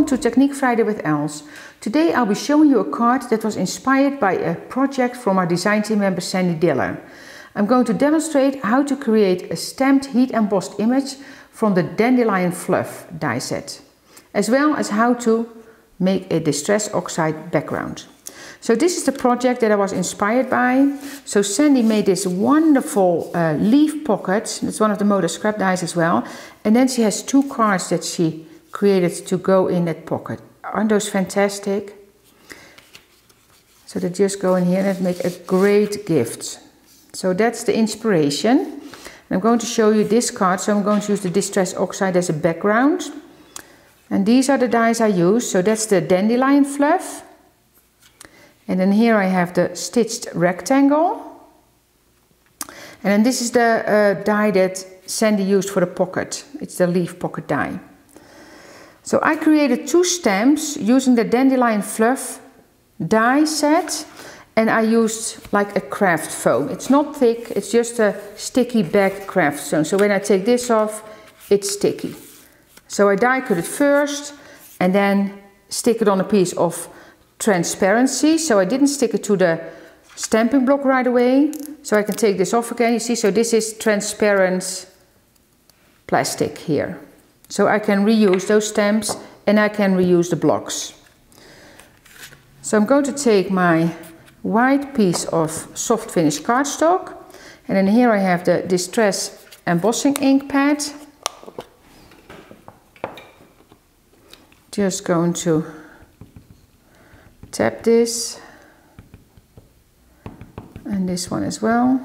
to Technique Friday with Els. Today I'll be showing you a card that was inspired by a project from our design team member Sandy Diller. I'm going to demonstrate how to create a stamped heat embossed image from the Dandelion Fluff die set, as well as how to make a Distress Oxide background. So this is the project that I was inspired by. So Sandy made this wonderful leaf pocket. It's one of the ModaScrap dies as well. And then she has two cards that she created to go in that pocket. Aren't those fantastic? So they just go in here and make a great gift. So that's the inspiration. And I'm going to show you this card. So I'm going to use the Distress Oxide as a background. And these are the dies I use. So that's the Dandelion Fluff. And then here I have the stitched rectangle. And then this is the die that Sandy used for the pocket. It's the leaf pocket die. So I created two stamps using the Dandelion Fluff die set. And I used like a craft foam. It's not thick, it's just a sticky back craft foam. So when I take this off, it's sticky. So I die cut it first and then stick it on a piece of transparency. So I didn't stick it to the stamping block right away. So I can take this off again, you see. So this is transparent plastic here. So I can reuse those stamps and I can reuse the blocks. So I'm going to take my white piece of soft finish cardstock. And then here I have the Distress Embossing ink pad. Just going to tap this and this one as well.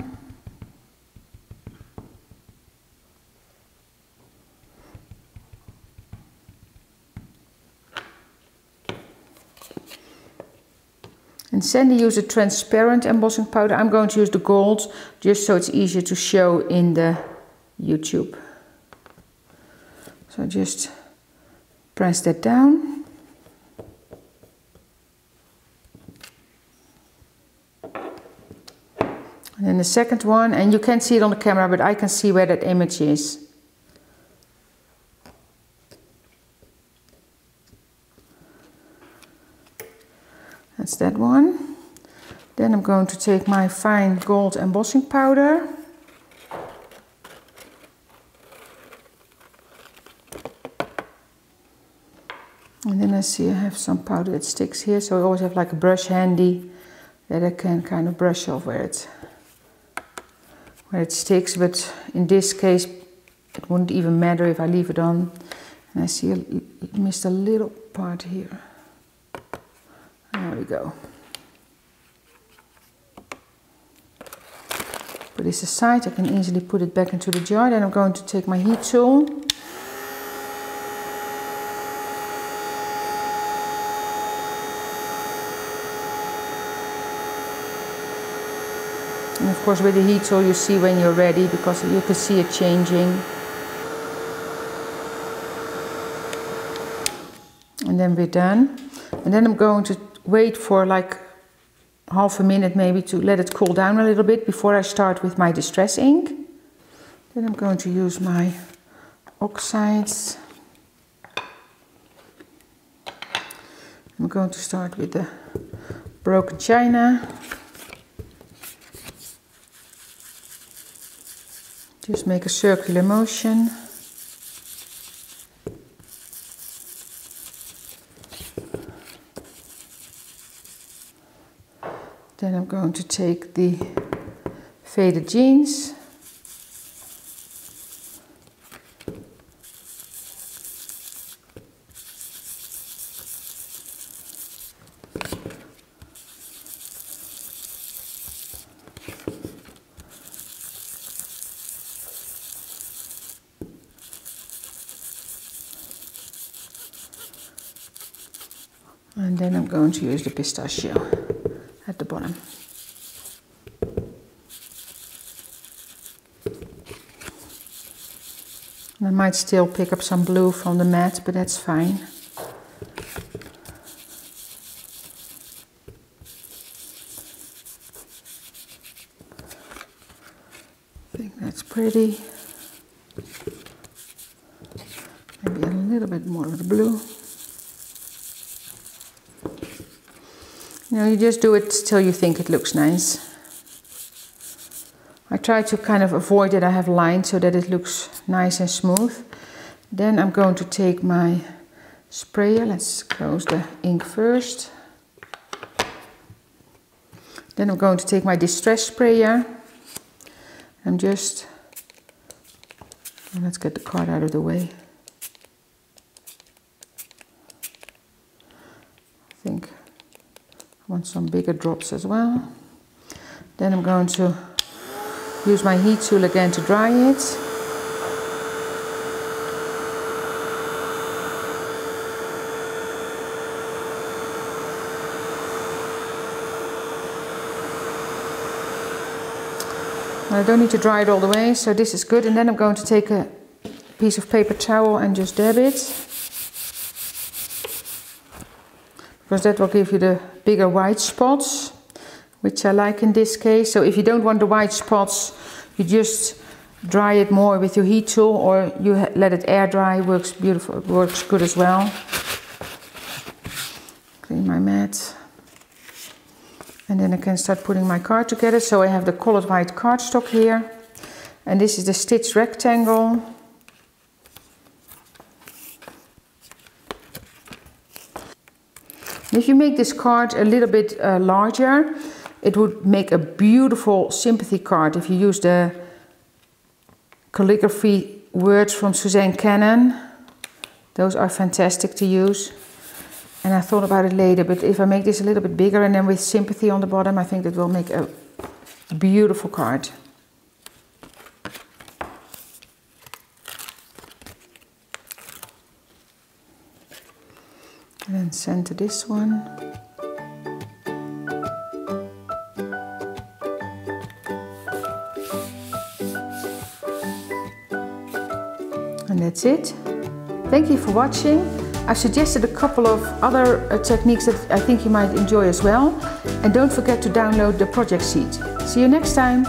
And Sandy used a transparent embossing powder. I'm going to use the gold just so it's easier to show in the YouTube. So just press that down. And then the second one, and you can't see it on the camera, but I can see where that image is. That's that one. Then I'm going to take my fine gold embossing powder. And then I see I have some powder that sticks here, so I always have like a brush handy that I can kind of brush off where it sticks, but in this case it wouldn't even matter if I leave it on. And I see I missed a little part here. There we go. Put this aside, I can easily put it back into the jar. Then I'm going to take my heat tool. And of course with the heat tool you see when you're ready, because you can see it changing. And then we're done. And then I'm going to wait for like half a minute maybe to let it cool down a little bit before I start with my distress ink. Then I'm going to use my oxides. I'm going to start with the broken china. Just make a circular motion. Then I'm going to take the faded jeans. And then I'm going to use the pistachio at the bottom. And I might still pick up some blue from the mat, but that's fine. I think that's pretty. Maybe a little bit more of the blue. You know, you just do it till you think it looks nice. I try to kind of avoid that I have lines so that it looks nice and smooth. Then I'm going to take my sprayer. Let's close the ink first. Then I'm going to take my Distress sprayer and just, let's get the card out of the way. I think I want some bigger drops as well. Then I'm going to use my heat tool again to dry it. I don't need to dry it all the way, so this is good. And then I'm going to take a piece of paper towel and just dab it, because that will give you the bigger white spots, which I like in this case. So if you don't want the white spots, you just dry it more with your heat tool, or you let it air dry. Works beautiful, it works good as well. Clean my mat. And then I can start putting my card together. So I have the colored white cardstock here. And this is the stitched rectangle. If you make this card a little bit larger, it would make a beautiful sympathy card. If you use the calligraphy words from Suzanne Cannon, those are fantastic to use. And I thought about it later, but if I make this a little bit bigger and then with sympathy on the bottom, I think that will make a beautiful card. And then center this one. And that's it. Thank you for watching. I've suggested a couple of other techniques that I think you might enjoy as well. And don't forget to download the project sheet. See you next time.